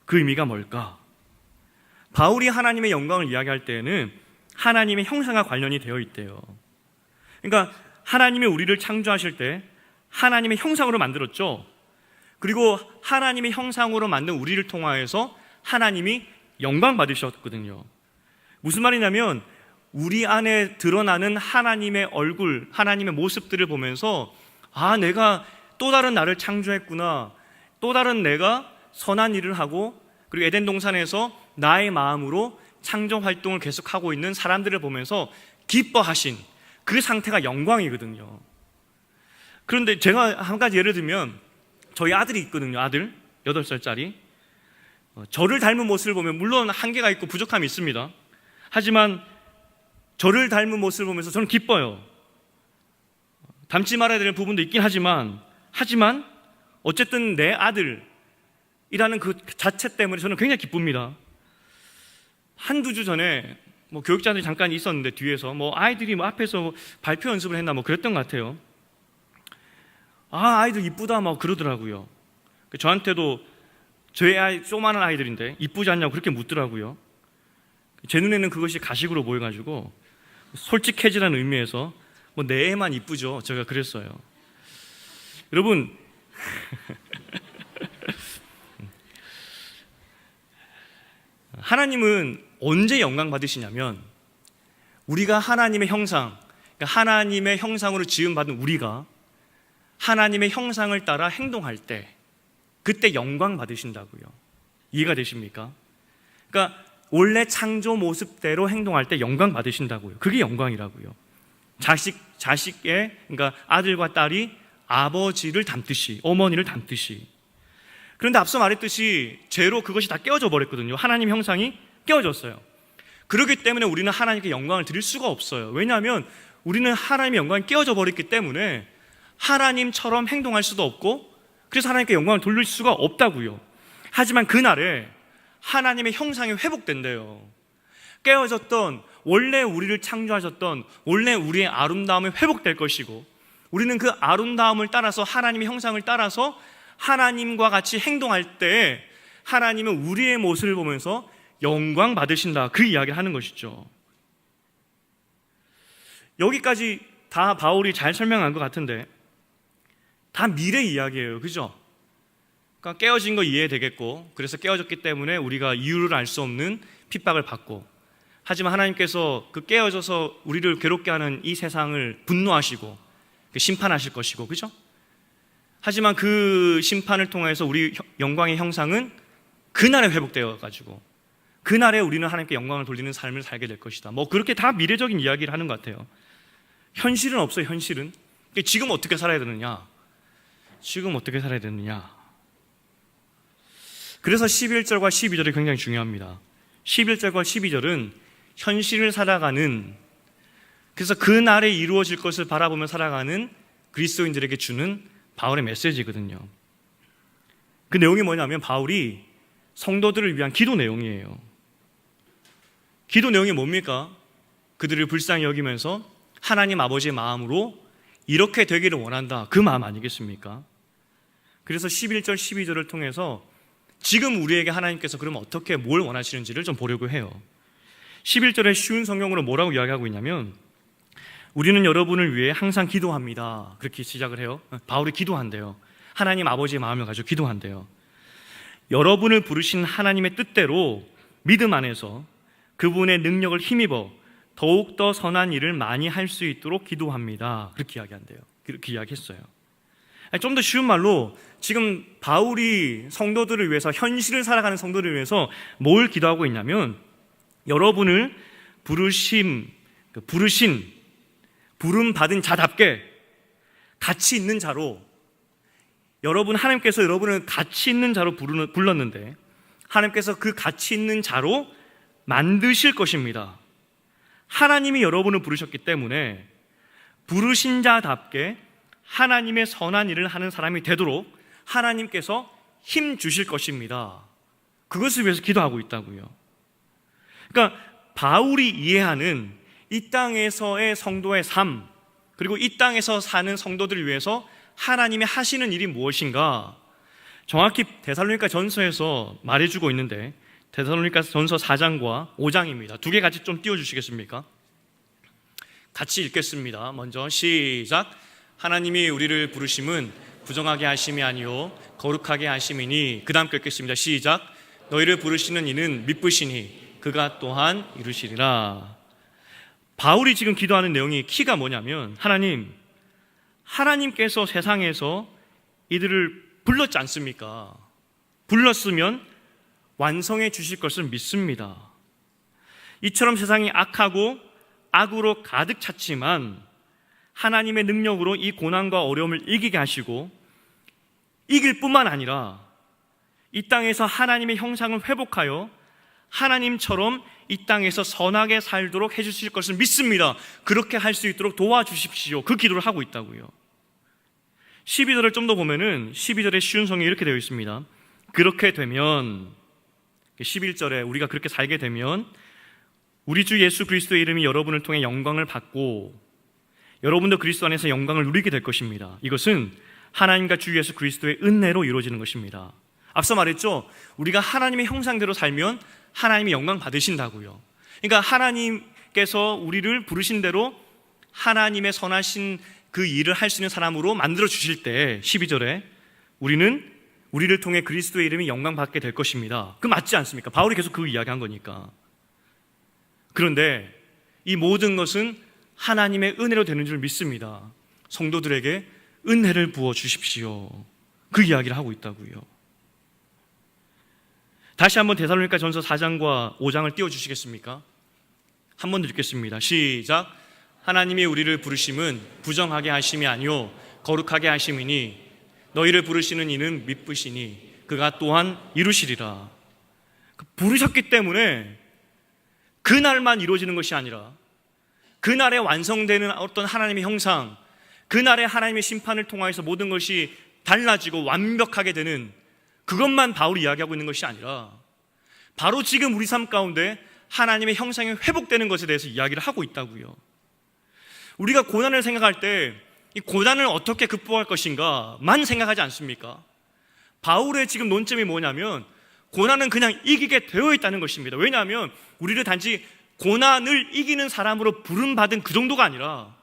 그 의미가 뭘까? 바울이 하나님의 영광을 이야기할 때에는 하나님의 형상과 관련이 되어 있대요. 그러니까 하나님이 우리를 창조하실 때 하나님의 형상으로 만들었죠. 그리고 하나님의 형상으로 만든 우리를 통하여서 하나님이 영광 받으셨거든요. 무슨 말이냐면 우리 안에 드러나는 하나님의 얼굴, 하나님의 모습들을 보면서 내가 또 다른 나를 창조했구나. 또 다른 내가 선한 일을 하고 그리고 에덴 동산에서 나의 마음으로 창조 활동을 계속하고 있는 사람들을 보면서 기뻐하신 그 상태가 영광이거든요. 그런데 제가 한 가지 예를 들면 저희 아들이 있거든요. 아들 8살짜리 저를 닮은 모습을 보면 물론 한계가 있고 부족함이 있습니다. 하지만 저를 닮은 모습을 보면서 저는 기뻐요. 닮지 말아야 될 부분도 있긴 하지만 어쨌든 내 아들이라는 그 자체 때문에 저는 굉장히 기쁩니다. 한두 주 전에 교육자들이 잠깐 있었는데 뒤에서 아이들이 앞에서 발표 연습을 했나 그랬던 것 같아요. 아이들 이쁘다 그러더라고요. 저한테도 저희 아이 조그마한 아이들인데 이쁘지 않냐고 그렇게 묻더라고요. 제 눈에는 그것이 가식으로 보여가지고 솔직해지라는 의미에서 내 애만 이쁘죠. 제가 그랬어요. 여러분 하나님은 언제 영광 받으시냐면 우리가 하나님의 형상, 그러니까 하나님의 형상으로 지음받은 우리가 하나님의 형상을 따라 행동할 때 그때 영광 받으신다고요. 이해가 되십니까? 그러니까 원래 창조 모습대로 행동할 때 영광 받으신다고요. 그게 영광이라고요. 자식의, 그러니까 아들과 딸이 아버지를 닮듯이, 어머니를 닮듯이. 그런데 앞서 말했듯이 죄로 그것이 다 깨어져 버렸거든요. 하나님 형상이 깨어졌어요. 그렇기 때문에 우리는 하나님께 영광을 드릴 수가 없어요. 왜냐하면 우리는 하나님의 영광이 깨어져 버렸기 때문에 하나님처럼 행동할 수도 없고, 그래서 하나님께 영광을 돌릴 수가 없다고요. 하지만 그날에 하나님의 형상이 회복된대요. 깨어졌던, 원래 우리를 창조하셨던 원래 우리의 아름다움이 회복될 것이고, 우리는 그 아름다움을 따라서 하나님의 형상을 따라서 하나님과 같이 행동할 때 하나님은 우리의 모습을 보면서 영광 받으신다, 그 이야기를 하는 것이죠. 여기까지 다 바울이 잘 설명한 것 같은데 다 미래 이야기예요. 그죠? 그러니까 깨어진 거 이해되겠고, 그래서 깨어졌기 때문에 우리가 이유를 알 수 없는 핍박을 받고, 하지만 하나님께서 그 깨어져서 우리를 괴롭게 하는 이 세상을 분노하시고 심판하실 것이고, 그죠? 하지만 그 심판을 통해서 우리 영광의 형상은 그날에 회복되어 가지고 그날에 우리는 하나님께 영광을 돌리는 삶을 살게 될 것이다. 뭐 그렇게 다 미래적인 이야기를 하는 것 같아요. 현실은 없어요. 현실은. 지금 어떻게 살아야 되느냐? 지금 어떻게 살아야 되느냐? 그래서 11절과 12절이 굉장히 중요합니다. 11절과 12절은 현실을 살아가는, 그래서 그날에 이루어질 것을 바라보며 살아가는 그리스도인들에게 주는 바울의 메시지거든요. 그 내용이 뭐냐면 바울이 성도들을 위한 기도 내용이에요. 기도 내용이 뭡니까? 그들을 불쌍히 여기면서 하나님 아버지의 마음으로 이렇게 되기를 원한다, 그 마음 아니겠습니까? 그래서 11절 12절을 통해서 지금 우리에게 하나님께서 그러면 어떻게 뭘 원하시는지를 좀 보려고 해요. 11절에 쉬운 성경으로 뭐라고 이야기하고 있냐면, 우리는 여러분을 위해 항상 기도합니다, 그렇게 시작을 해요. 바울이 기도한대요. 하나님 아버지의 마음을 가지고 기도한대요. 여러분을 부르신 하나님의 뜻대로 믿음 안에서 그분의 능력을 힘입어 더욱더 선한 일을 많이 할 수 있도록 기도합니다, 그렇게 이야기한대요. 그렇게 이야기했어요. 좀 더 쉬운 말로 지금 바울이 성도들을 위해서, 현실을 살아가는 성도들을 위해서 뭘 기도하고 있냐면, 여러분을 부르신 부름받은 자답게 가치 있는 자로, 하나님께서 여러분을 가치 있는 자로 불렀는데 하나님께서 그 가치 있는 자로 만드실 것입니다. 하나님이 여러분을 부르셨기 때문에 부르신 자답게 하나님의 선한 일을 하는 사람이 되도록 하나님께서 힘 주실 것입니다. 그것을 위해서 기도하고 있다고요. 그러니까 바울이 이해하는 이 땅에서의 성도의 삶, 그리고 이 땅에서 사는 성도들을 위해서 하나님이 하시는 일이 무엇인가, 정확히 데살로니가 전서에서 말해주고 있는데, 데살로니가 전서 4장과 5장입니다. 두 개 같이 좀 띄워주시겠습니까? 같이 읽겠습니다. 먼저 시작. 하나님이 우리를 부르심은 부정하게 하심이 아니요 거룩하게 하심이니. 그 다음 읽겠습니다. 시작. 너희를 부르시는 이는 미쁘시니 그가 또한 이루시리라. 바울이 지금 기도하는 내용이 키가 뭐냐면, 하나님께서 세상에서 이들을 불렀지 않습니까? 불렀으면 완성해 주실 것을 믿습니다. 이처럼 세상이 악하고 악으로 가득 찼지만 하나님의 능력으로 이 고난과 어려움을 이기게 하시고, 이길 뿐만 아니라 이 땅에서 하나님의 형상을 회복하여 하나님처럼 이 땅에서 선하게 살도록 해주실 것을 믿습니다. 그렇게 할 수 있도록 도와주십시오, 그 기도를 하고 있다고요. 12절을 좀 더 보면은 12절의 쉬운 성경이 이렇게 되어 있습니다. 그렇게 되면, 11절에 우리가 그렇게 살게 되면 우리 주 예수 그리스도의 이름이 여러분을 통해 영광을 받고 여러분도 그리스도 안에서 영광을 누리게 될 것입니다. 이것은 하나님과 주 예수 그리스도의 은혜로 이루어지는 것입니다. 앞서 말했죠. 우리가 하나님의 형상대로 살면 하나님이 영광 받으신다고요. 그러니까 하나님께서 우리를 부르신 대로 하나님의 선하신 그 일을 할 수 있는 사람으로 만들어 주실 때, 12절에 우리를 통해 그리스도의 이름이 영광 받게 될 것입니다. 그 맞지 않습니까? 바울이 계속 그 이야기한 거니까. 그런데 이 모든 것은 하나님의 은혜로 되는 줄 믿습니다. 성도들에게 은혜를 부어 주십시오. 그 이야기를 하고 있다고요. 다시 한번 데살로니가 전서 4장과 5장을 띄워주시겠습니까? 한 번 더 읽겠습니다. 시작. 하나님이 우리를 부르심은 부정하게 하심이 아니요 거룩하게 하심이니 너희를 부르시는 이는 미쁘시니 그가 또한 이루시리라. 부르셨기 때문에 그날만 이루어지는 것이 아니라 그날에 완성되는 어떤 하나님의 형상, 그날에 하나님의 심판을 통하여서 모든 것이 달라지고 완벽하게 되는 그것만 바울이 이야기하고 있는 것이 아니라 바로 지금 우리 삶 가운데 하나님의 형상이 회복되는 것에 대해서 이야기를 하고 있다고요. 우리가 고난을 생각할 때 이 고난을 어떻게 극복할 것인가만 생각하지 않습니까? 바울의 지금 논점이 뭐냐면 고난은 그냥 이기게 되어 있다는 것입니다. 왜냐하면 우리를 단지 고난을 이기는 사람으로 부름받은 그 정도가 아니라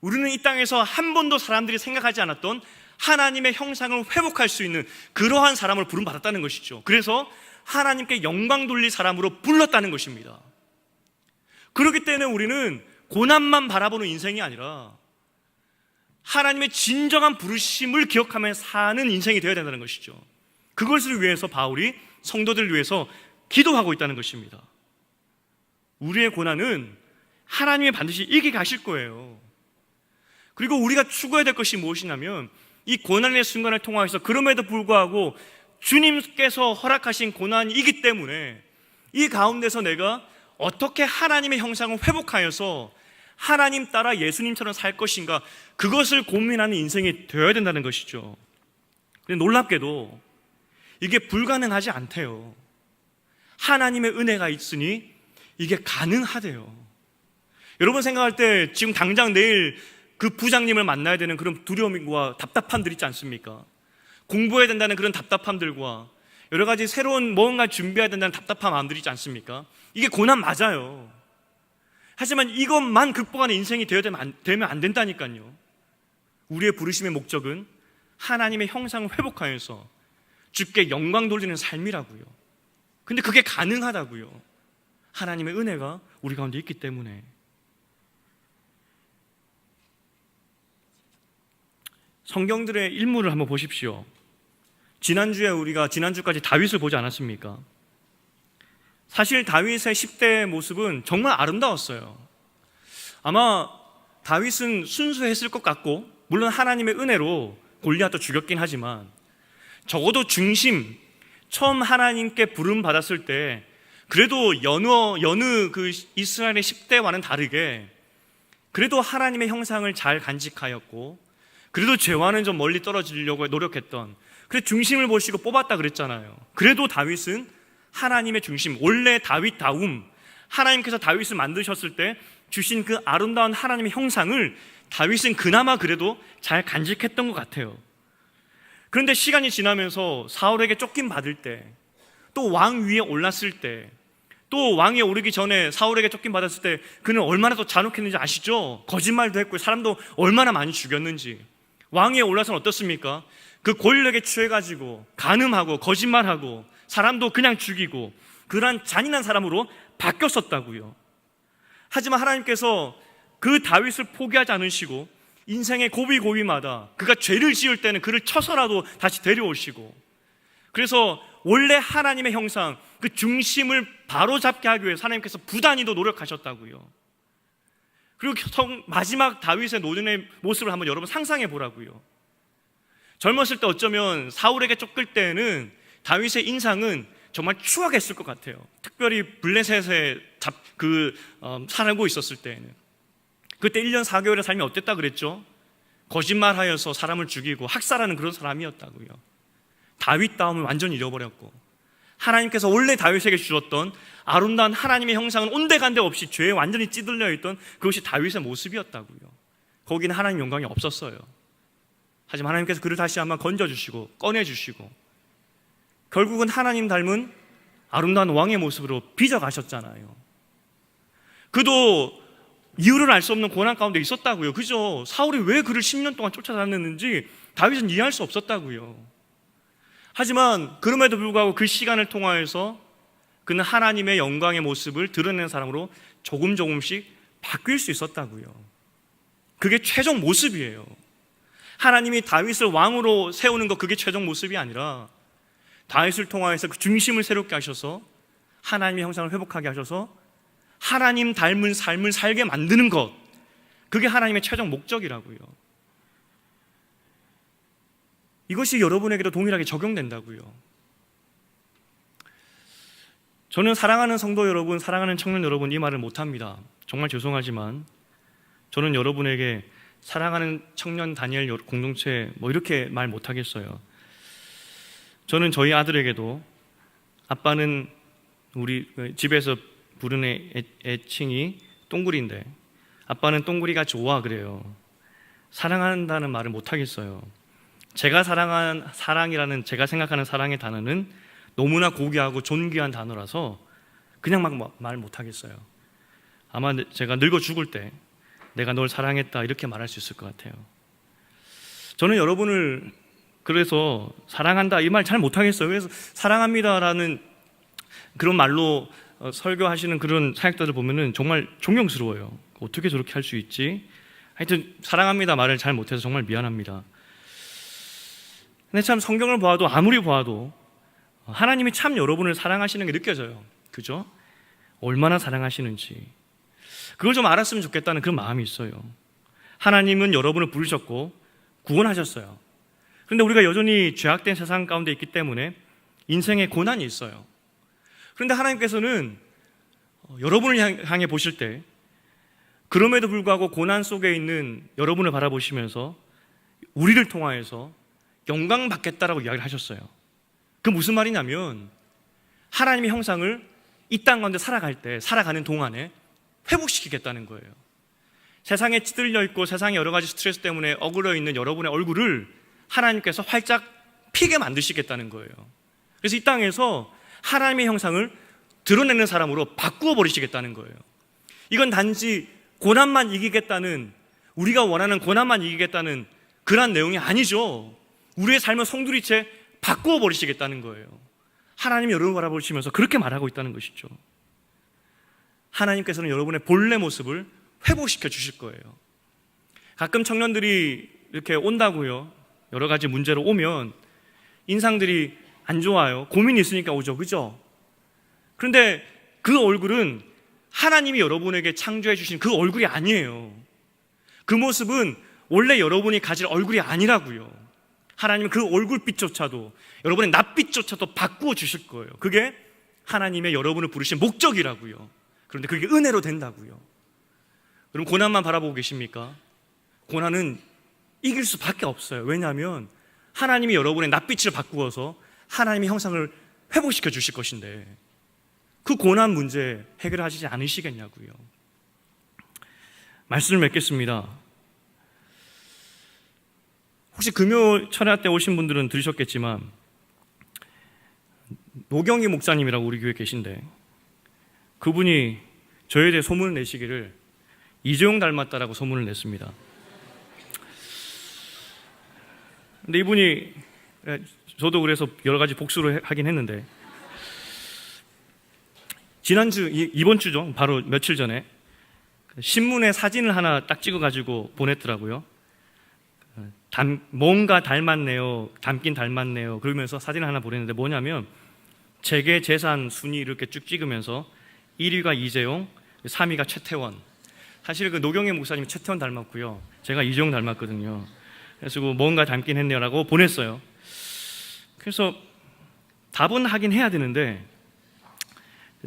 우리는 이 땅에서 한 번도 사람들이 생각하지 않았던 하나님의 형상을 회복할 수 있는 그러한 사람을 부름받았다는 것이죠. 그래서 하나님께 영광 돌릴 사람으로 불렀다는 것입니다. 그렇기 때문에 우리는 고난만 바라보는 인생이 아니라 하나님의 진정한 부르심을 기억하며 사는 인생이 되어야 된다는 것이죠. 그것을 위해서 바울이 성도들을 위해서 기도하고 있다는 것입니다. 우리의 고난은 하나님이 반드시 이기게 하실 거예요. 그리고 우리가 추구해야 될 것이 무엇이냐면 이 고난의 순간을 통해서 그럼에도 불구하고 주님께서 허락하신 고난이기 때문에 이 가운데서 내가 어떻게 하나님의 형상을 회복하여서 하나님 따라 예수님처럼 살 것인가, 그것을 고민하는 인생이 되어야 된다는 것이죠. 근데 놀랍게도 이게 불가능하지 않대요. 하나님의 은혜가 있으니 이게 가능하대요. 여러분 생각할 때 지금 당장 내일 그 부장님을 만나야 되는 그런 두려움과 답답함들 있지 않습니까? 공부해야 된다는 그런 답답함들과 여러 가지 새로운 뭔가 준비해야 된다는 답답한 마음들이 있지 않습니까? 이게 고난 맞아요. 하지만 이것만 극복하는 인생이 되면 안 된다니까요. 우리의 부르심의 목적은 하나님의 형상을 회복하여서 주께 영광 돌리는 삶이라고요. 근데 그게 가능하다고요. 하나님의 은혜가 우리 가운데 있기 때문에. 성경들의 일물을 한번 보십시오. 우리가 지난주까지 다윗을 보지 않았습니까? 사실 다윗의 10대 모습은 정말 아름다웠어요. 아마 다윗은 순수했을 것 같고, 물론 하나님의 은혜로 골리앗도 죽였긴 하지만 적어도 처음 하나님께 부름 받았을 때 그래도 여느 그 이스라엘의 10대와는 다르게 그래도 하나님의 형상을 잘 간직하였고, 그래도 죄와는 좀 멀리 떨어지려고 노력했던, 그래 중심을 보시고 뽑았다 그랬잖아요. 그래도 다윗은 하나님의 중심, 원래 다윗다움, 하나님께서 다윗을 만드셨을 때 주신 그 아름다운 하나님의 형상을 다윗은 그나마 그래도 잘 간직했던 것 같아요. 그런데 시간이 지나면서 사울에게 쫓김받을 때, 또 왕 위에 올랐을 때, 또 왕에 오르기 전에 사울에게 쫓김받았을 때 그는 얼마나 더 잔혹했는지 아시죠? 거짓말도 했고 사람도 얼마나 많이 죽였는지. 왕에 올라서는 어떻습니까? 그 권력에 취해가지고 간음하고 거짓말하고 사람도 그냥 죽이고 그러한 잔인한 사람으로 바뀌었었다고요. 하지만 하나님께서 그 다윗을 포기하지 않으시고 인생의 고비고비마다 그가 죄를 지을 때는 그를 쳐서라도 다시 데려오시고, 그래서 원래 하나님의 형상, 그 중심을 바로잡게 하기 위해서 하나님께서 부단히도 노력하셨다고요. 그리고 마지막 다윗의 노년의 모습을 한번 여러분 상상해 보라고요. 젊었을 때 어쩌면 사울에게 쫓길 때는 다윗의 인상은 정말 추악했을 것 같아요. 특별히 블레셋에 살고 있었을 때에는. 그때 1년 4개월의 삶이 어땠다 그랬죠? 거짓말하여서 사람을 죽이고 학살하는 그런 사람이었다고요. 다윗다움을 완전히 잃어버렸고, 하나님께서 원래 다윗에게 주셨던 아름다운 하나님의 형상은 온데간데 없이 죄에 완전히 찌들려 있던 그것이 다윗의 모습이었다고요. 거기는 하나님 영광이 없었어요. 하지만 하나님께서 그를 다시 한번 건져주시고 꺼내주시고 결국은 하나님 닮은 아름다운 왕의 모습으로 빚어가셨잖아요. 그도 이유를 알 수 없는 고난 가운데 있었다고요. 그죠? 사울이 왜 그를 10년 동안 쫓아다녔는지 다윗은 이해할 수 없었다고요. 하지만 그럼에도 불구하고 그 시간을 통하여서 그는 하나님의 영광의 모습을 드러내는 사람으로 조금씩 바뀔 수 있었다고요. 그게 최종 모습이에요. 하나님이 다윗을 왕으로 세우는 거, 그게 최종 모습이 아니라 다윗을 통하여서 그 중심을 새롭게 하셔서 하나님의 형상을 회복하게 하셔서 하나님 닮은 삶을 살게 만드는 것, 그게 하나님의 최종 목적이라고요. 이것이 여러분에게도 동일하게 적용된다고요. 저는 사랑하는 성도 여러분, 사랑하는 청년 여러분, 이 말을 못합니다. 정말 죄송하지만 저는 여러분에게 사랑하는 청년 다니엘 공동체 이렇게 말 못하겠어요. 저는 저희 아들에게도, 아빠는 우리 집에서 부르는 애칭이 똥구리인데 아빠는 똥구리가 좋아 그래요. 사랑한다는 말을 못하겠어요. 제가 사랑이라는, 제가 생각하는 사랑의 단어는 너무나 고귀하고 존귀한 단어라서 그냥 막 말 못하겠어요. 아마 제가 늙어 죽을 때 내가 널 사랑했다 이렇게 말할 수 있을 것 같아요. 저는 여러분을 그래서 사랑한다 이 말 잘 못하겠어요. 그래서 사랑합니다라는 그런 말로 설교하시는 그런 사역자들 보면은 정말 존경스러워요. 어떻게 저렇게 할 수 있지? 하여튼 사랑합니다 말을 잘 못해서 정말 미안합니다. 근데 참 성경을 보아도, 아무리 보아도 하나님이 참 여러분을 사랑하시는 게 느껴져요. 그죠? 얼마나 사랑하시는지 그걸 좀 알았으면 좋겠다는 그런 마음이 있어요. 하나님은 여러분을 부르셨고 구원하셨어요. 그런데 우리가 여전히 죄악된 세상 가운데 있기 때문에 인생에 고난이 있어요. 그런데 하나님께서는 여러분을 향해 보실 때 그럼에도 불구하고 고난 속에 있는 여러분을 바라보시면서 우리를 통하여서 영광 받겠다라고 이야기를 하셨어요. 그 무슨 말이냐면 하나님의 형상을 이 땅 가운데 살아가는 동안에 회복시키겠다는 거예요. 세상에 찌들려 있고 세상에 여러 가지 스트레스 때문에 어그러 있는 여러분의 얼굴을 하나님께서 활짝 피게 만드시겠다는 거예요. 그래서 이 땅에서 하나님의 형상을 드러내는 사람으로 바꾸어 버리시겠다는 거예요. 이건 단지 고난만 이기겠다는, 우리가 원하는 고난만 이기겠다는 그런 내용이 아니죠. 우리의 삶을 송두리째 바꾸어 버리시겠다는 거예요. 하나님이 여러분을 바라보시면서 그렇게 말하고 있다는 것이죠. 하나님께서는 여러분의 본래 모습을 회복시켜 주실 거예요. 가끔 청년들이 이렇게 온다고요. 여러 가지 문제로 오면 인상들이 안 좋아요. 고민이 있으니까 오죠. 그죠? 그런데 그 얼굴은 하나님이 여러분에게 창조해 주신 그 얼굴이 아니에요. 그 모습은 원래 여러분이 가질 얼굴이 아니라고요. 하나님은 그 얼굴빛조차도, 여러분의 낯빛조차도 바꾸어 주실 거예요. 그게 하나님의 여러분을 부르신 목적이라고요. 그런데 그게 은혜로 된다고요. 그럼 고난만 바라보고 계십니까? 고난은 이길 수밖에 없어요. 왜냐하면 하나님이 여러분의 낯빛을 바꾸어서 하나님의 형상을 회복시켜 주실 것인데 그 고난 문제 해결하시지 않으시겠냐고요. 말씀을 맺겠습니다. 혹시 금요 철야 때 오신 분들은 들으셨겠지만 노경희 목사님이라고 우리 교회에 계신데 그분이 저에 대해 소문을 내시기를 이재용 닮았다라고 소문을 냈습니다. 근데 이분이, 저도 그래서 여러 가지 복수를 하긴 했는데 지난주, 이번 주죠. 바로 며칠 전에 신문에 사진을 하나 딱 찍어가지고 보냈더라고요. 뭔가 닮았네요. 닮긴 닮았네요. 그러면서 사진을 하나 보냈는데 뭐냐면 재계 재산 순위 이렇게 쭉 찍으면서 1위가 이재용, 3위가 최태원. 사실 그 노경희 목사님이 최태원 닮았고요. 제가 이재용 닮았거든요. 그래서 뭔가 닮긴 했네요라고 보냈어요. 그래서 답은 하긴 해야 되는데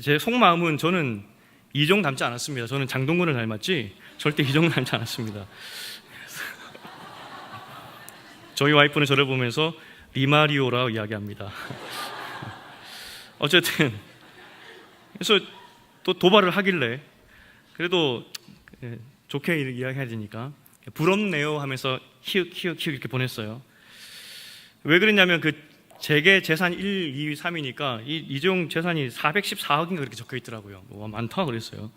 제 속마음은 저는 이재용 닮지 않았습니다. 저는 장동건을 닮았지 절대 이재용을 닮지 않았습니다. 저희 와이프는 저를 보면서 리마리오라고 이야기합니다. 어쨌든 그래서 또 도발을 하길래 그래도 좋게 이야기해야 되니까 부럽네요 하면서 히읗 이렇게 보냈어요. 왜 그랬냐면 그 재계 재산 1, 2, 3위니까 이재용 재산이 414억인가 그렇게 적혀 있더라고요. 와, 많다 그랬어요.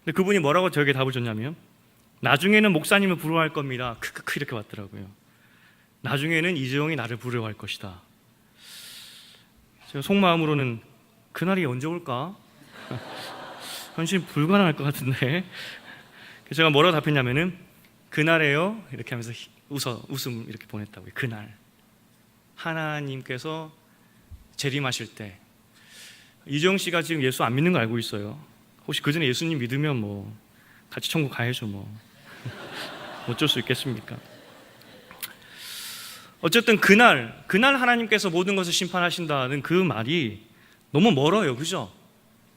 근데 그분이 뭐라고 저에게 답을 줬냐면 나중에는 목사님을 부러워할 겁니다. 크크크 이렇게 왔더라고요. 나중에는 이재용이 나를 부러워할 것이다. 제가 속마음으로는 그날이 언제 올까? 현실 불가능할 것 같은데. 그래서 제가 뭐라고 답했냐면은 그날에요 이렇게 하면서 웃음 이렇게 보냈다고요. 그날 하나님께서 재림하실 때. 이정 씨가 지금 예수 안 믿는 거 알고 있어요. 혹시 그 전에 예수님 믿으면 뭐 같이 천국 가야죠 뭐. 어쩔 수 있겠습니까? 어쨌든 그날 하나님께서 모든 것을 심판하신다는 그 말이 너무 멀어요. 그죠?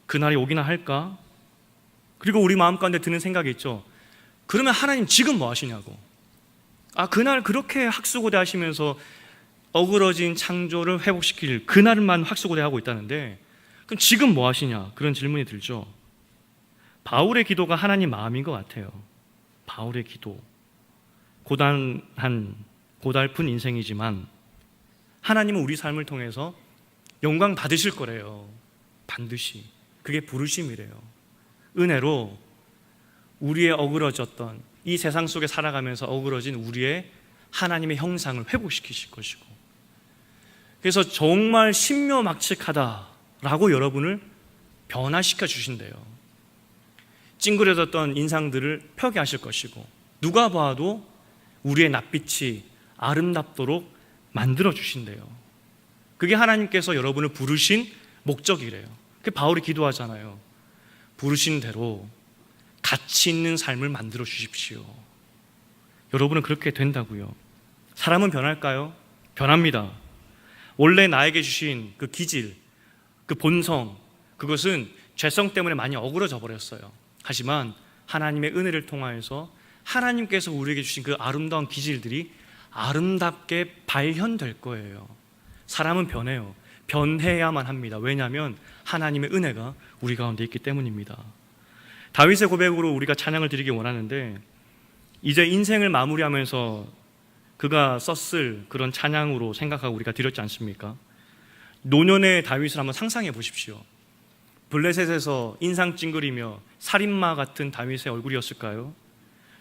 그날이 오기나 할까? 그리고 우리 마음 가운데 드는 생각이 있죠. 그러면 하나님 지금 뭐 하시냐고. 그날 그렇게 학수고대 하시면서 어그러진 창조를 회복시킬 그날만 학수고대 하고 있다는데 그럼 지금 뭐 하시냐? 그런 질문이 들죠. 바울의 기도가 하나님 마음인 것 같아요. 바울의 기도. 고달픈 인생이지만 하나님은 우리 삶을 통해서 영광 받으실 거래요. 반드시. 그게 부르심이래요. 은혜로 우리의 어그러졌던 이 세상 속에 살아가면서 어그러진 우리의 하나님의 형상을 회복시키실 것이고, 그래서 정말 신묘막측하다라고 여러분을 변화시켜 주신대요. 찡그려졌던 인상들을 펴게 하실 것이고, 누가 봐도 우리의 낯빛이 아름답도록 만들어 주신대요. 그게 하나님께서 여러분을 부르신 목적이래요. 그게 바울이 기도하잖아요. 부르신 대로 가치 있는 삶을 만들어 주십시오. 여러분은 그렇게 된다고요. 사람은 변할까요? 변합니다. 원래 나에게 주신 그 기질, 그 본성, 그것은 죄성 때문에 많이 어그러져 버렸어요. 하지만 하나님의 은혜를 통하여서 하나님께서 우리에게 주신 그 아름다운 기질들이 아름답게 발현될 거예요. 사람은 변해요. 변해야만 합니다. 왜냐하면 하나님의 은혜가 우리 가운데 있기 때문입니다. 다윗의 고백으로 우리가 찬양을 드리기 원하는데, 이제 인생을 마무리하면서 그가 썼을 그런 찬양으로 생각하고 우리가 드렸지 않습니까? 노년의 다윗을 한번 상상해 보십시오. 블레셋에서 인상 찡그리며 살인마 같은 다윗의 얼굴이었을까요?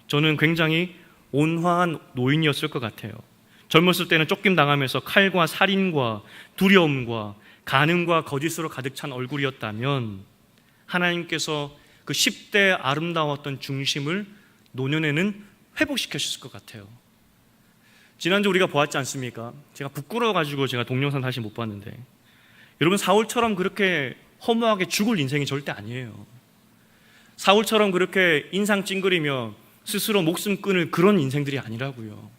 저는 굉장히 온화한 노인이었을 것 같아요. 젊었을 때는 쫓김 당하면서 칼과 살인과 두려움과 간음과 거짓으로 가득 찬 얼굴이었다면, 하나님께서 그 10대 아름다웠던 중심을 노년에는 회복시켰을 것 같아요. 지난주 우리가 보았지 않습니까? 제가 부끄러워가지고 제가 동영상 다시 못 봤는데, 여러분 사울처럼 그렇게 허무하게 죽을 인생이 절대 아니에요. 사울처럼 그렇게 인상 찡그리며 스스로 목숨 끊을 그런 인생들이 아니라고요.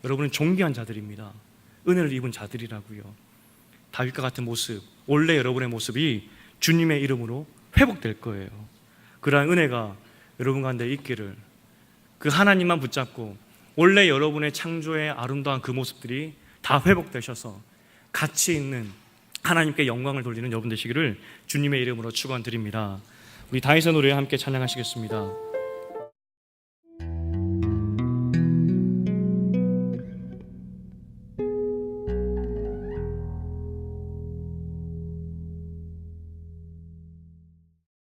여러분은 존귀한 자들입니다. 은혜를 입은 자들이라고요. 다윗과 같은 모습, 원래 여러분의 모습이 주님의 이름으로 회복될 거예요. 그러한 은혜가 여러분 가운데 있기를, 그 하나님만 붙잡고 원래 여러분의 창조의 아름다운 그 모습들이 다 회복되셔서 가치 있는 하나님께 영광을 돌리는 여러분 되시기를 주님의 이름으로 축원드립니다. 우리 다윗의 노래 함께 찬양하시겠습니다.